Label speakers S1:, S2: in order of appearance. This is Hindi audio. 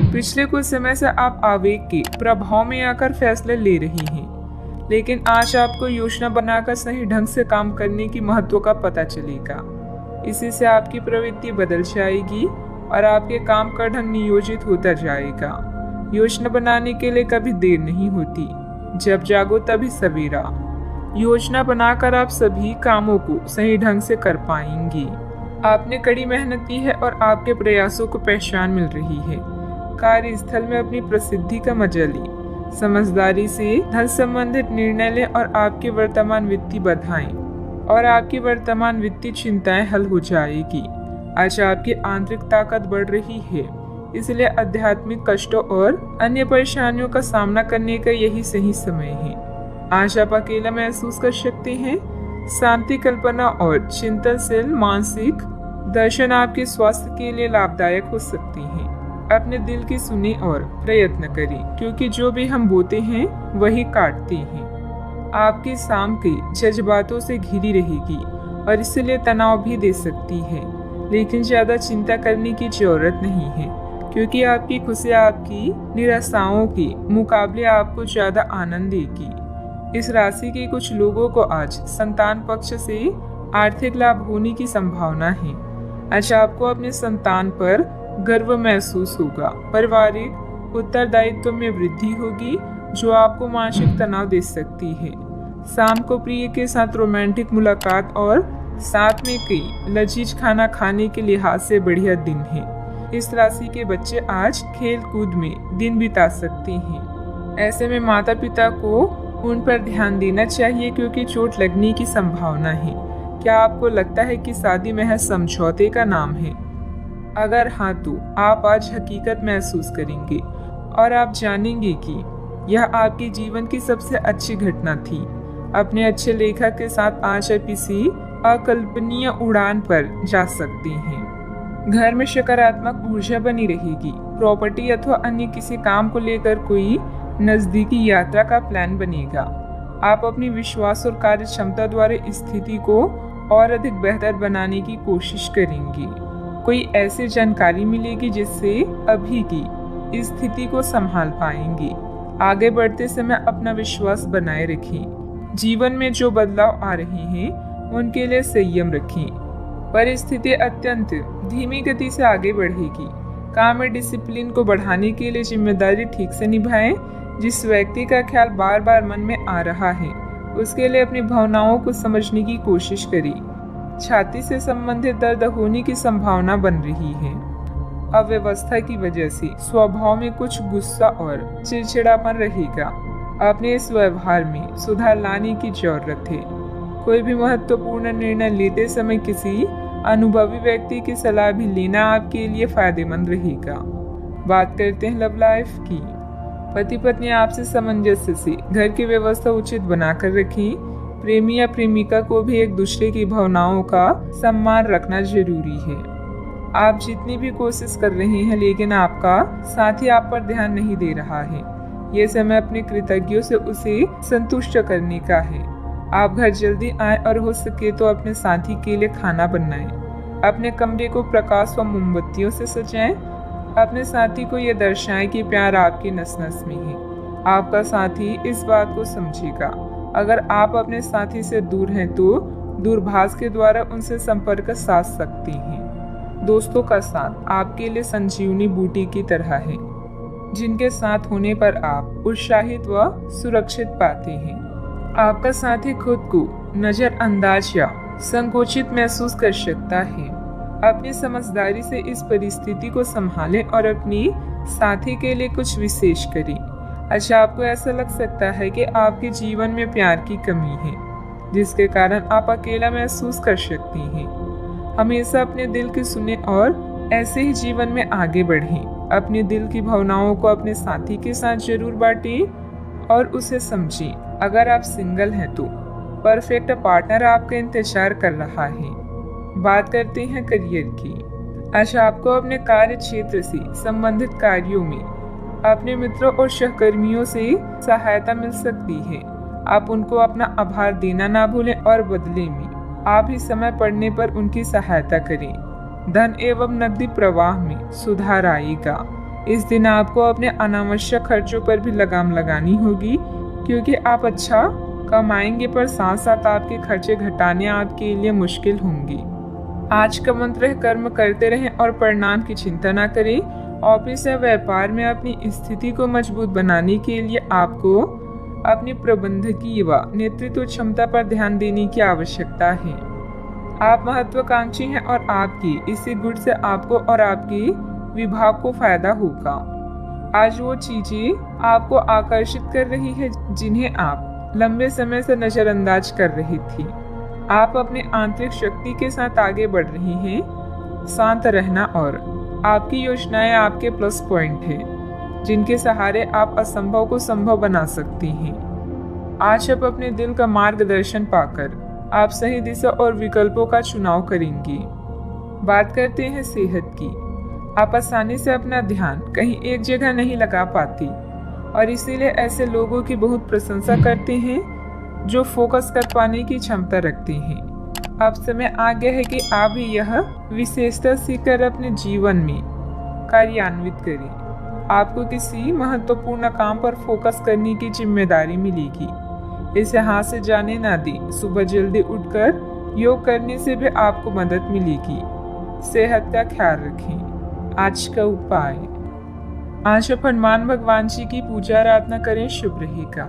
S1: पिछले कुछ समय से आप आवेग के प्रभाव में आकर फैसले ले रही हैं, लेकिन आज आपको योजना बनाकर सही ढंग से काम करने की महत्व का पता चलेगा। इसी से आपकी प्रवृत्ति बदल जाएगी और आपके काम का ढंग नियोजित होता जाएगा। योजना बनाने के लिए कभी देर नहीं होती, जब जागो तभी सवेरा। योजना बनाकर आप सभी कामों को सही ढंग से कर पाएंगी। आपने कड़ी मेहनत की है और आपके प्रयासों को पहचान मिल रही है। कार्यस्थल में अपनी प्रसिद्धि का मजा लें, समझदारी से धन संबंधित निर्णय लें और आपकी वर्तमान वित्तीय बाधाएं और आपकी वर्तमान वित्तीय चिंताएं हल हो जाएगी। आज आपकी आंतरिक ताकत बढ़ रही है, इसलिए आध्यात्मिक कष्टों और अन्य परेशानियों का सामना करने का यही सही समय है। आज आप अकेला महसूस कर सकते हैं। शांति, कल्पना और चिंतनशील मानसिक दर्शन आपके स्वास्थ्य के लिए लाभदायक हो सकती हैं। अपने दिल की सुने और प्रयत्न करें, क्योंकि जो भी हम बोते हैं वही काटते हैं। आपकी शाम के जज्बातों से घिरी रहेगी और इसलिए तनाव भी दे सकती है, लेकिन ज्यादा चिंता करने की जरूरत नहीं है, क्योंकि आपकी खुशी आपकी निराशाओं के मुकाबले आपको ज्यादा आनंद देगी। इस राशि के कुछ लोगों को आज संतान पक्ष से आर्थिक लाभ होने की संभावना है। आज आपको अपने संतान पर गर्व महसूस होगा। पारिवारिक उत्तरदायित्व में वृद्धि होगी, जो आपको मानसिक तनाव दे सकती है। शाम को प्रिय के साथ रोमांटिक मुलाकात और साथ में कई लजीज खाना खाने के लिहाज से बढ़िया दिन है। इस राशि के बच्चे आज खेल कूद में दिन बिता सकते हैं। ऐसे में माता पिता को उन पर ध्यान देना चाहिए, क्योंकि चोट लगने की संभावना है। क्या आपको लगता है कि शादी महज समझौते का नाम है? अगर हाँ, तो आप आज हकीकत महसूस करेंगे और आप जानेंगे कि यह आपके जीवन की सबसे अच्छी घटना थी। अपने अच्छे लेखक के साथ आज आप किसी अकल्पनीय उड़ान पर जा सकते हैं। घर में सकारात्मक ऊर्जा बनी रहेगी। प्रॉपर्टी अथवा अन्य किसी काम को लेकर कोई नजदीकी यात्रा का प्लान बनेगा। आप अपनी विश्वास और कार्य क्षमता द्वारा स्थिति को और अधिक बेहतर बनाने की कोशिश करेंगे। कोई ऐसी जानकारी मिलेगी जिससे अभी की स्थिति को संभाल पाएंगे। आगे बढ़ते समय अपना विश्वास बनाए रखें। जीवन में जो बदलाव आ रहे हैं उनके लिए संयम रखें। परिस्थिति अत्यंत धीमी गति से आगे बढ़ेगी। काम में डिसिप्लिन को बढ़ाने के लिए जिम्मेदारी ठीक से निभाएं। जिस व्यक्ति का ख्याल बार बार मन में आ रहा है, उसके लिए अपनी भावनाओं को समझने की कोशिश करें। छाती से संबंधित दर्द होने की संभावना बन रही है। अव्यवस्था की वजह से स्वभाव में कुछ गुस्सा और चिड़चिड़ापन रहेगा। अपने इस व्यवहार में सुधार लाने की जरूरत है। कोई भी महत्वपूर्ण निर्णय लेते समय किसी अनुभवी व्यक्ति की सलाह भी लेना आपके लिए फायदेमंद रहेगा। बात करते हैं लव लाइफ की। पति पत्नी आपसे सामंजस्य से घर की व्यवस्था उचित बनाकर रखें। प्रेमी या प्रेमिका को भी एक दूसरे की भावनाओं का सम्मान रखना जरूरी है। आप जितनी भी कोशिश कर रहे हैं, लेकिन आपका साथी आप पर ध्यान नहीं दे रहा है। ये समय अपने कृतज्ञों से उसे संतुष्ट करने का है। आप घर जल्दी आएं और हो सके तो अपने साथी के लिए खाना बनाएं। अपने कमरे को प्रकाश व मोमबत्तियों से सजाएं। अपने साथी को यह दर्शाएं कि प्यार आपकी नस नस में है। आपका साथी इस बात को समझेगा। अगर आप अपने साथी से दूर हैं तो दूरभाष के द्वारा उनसे संपर्क साध सकते हैं। दोस्तों का साथ आपके लिए संजीवनी बूटी की तरह है, जिनके साथ होने पर आप उत्साहित व सुरक्षित पाते हैं। आपका साथी खुद को नजरअंदाज या संकोचित महसूस कर सकता है। अपनी समझदारी से इस परिस्थिति को संभालें और अपनी साथी के लिए कुछ विशेष करें। अच्छा, आपको ऐसा लग सकता है कि आपके जीवन में प्यार की कमी है, जिसके कारण आप अकेला महसूस कर सकते हैं। हमेशा अपने दिल की सुने और ऐसे ही जीवन में आगे बढ़ें। अपने दिल की भावनाओं को अपने साथी के साथ जरूर बांटें और उसे समझें। अगर आप सिंगल हैं तो परफेक्ट पार्टनर आपका इंतजार कर रहा है। बात करते हैं करियर की। अच्छा, आपको अपने कार्य क्षेत्र से संबंधित कार्यों में अपने मित्रों और सहकर्मियों से सहायता मिल सकती है। आप उनको अपना आभार देना ना भूलें और बदले में आप ही समय पड़ने पर उनकी सहायता करें। धन एवं नकदी प्रवाह में सुधार आएगा। इस दिन आपको अपने अनावश्यक खर्चों पर भी लगाम लगानी होगी, क्योंकि आप अच्छा कमाएंगे पर साथ साथ आपके खर्चे घटाने आपके लिए मुश्किल होंगी। आज का मंत्र है, कर्म करते रहें और परिणाम की चिंता न करें। ऑफिस या व्यापार में अपनी स्थिति को मजबूत बनाने के लिए आपको अपनी प्रबंधकीय व नेतृत्व क्षमता पर ध्यान देने की आवश्यकता है। आप महत्वाकांक्षी हैं और आपकी इसी गुण से आपको और आपके विभाग को फायदा होगा। आज वो चीजें आपको आकर्षित कर रही है जिन्हें आप लंबे समय से नजरअंदाज कर रही थी। आप अपनी आंतरिक शक्ति के साथ आगे बढ़ रही हैं। शांत रहना और आपकी योजनाएं आपके प्लस पॉइंट है, जिनके सहारे आप असंभव को संभव बना सकती हैं। आज आप अपने दिल का मार्गदर्शन पाकर आप सही दिशा और विकल्पों का चुनाव करेंगी। बात करते हैं सेहत की। आप आसानी से अपना ध्यान कहीं एक जगह नहीं लगा पाती और इसीलिए ऐसे लोगों की बहुत प्रशंसा करते हैं जो फोकस कर पाने की क्षमता रखते हैं। अब समय आ गया है कि आप भी यह विशेषता सीखकर अपने जीवन में कार्यान्वित करें। आपको किसी महत्वपूर्ण काम पर फोकस करने की जिम्मेदारी मिलेगी। इसे हाथ से जाने ना दें। सुबह जल्दी उठकर योग करने से भी आपको मदद मिलेगी। सेहत का ख्याल रखें। आज का उपाय, आज आप हनुमान भगवान जी की पूजा आराधना करें, शुभ रहेगा।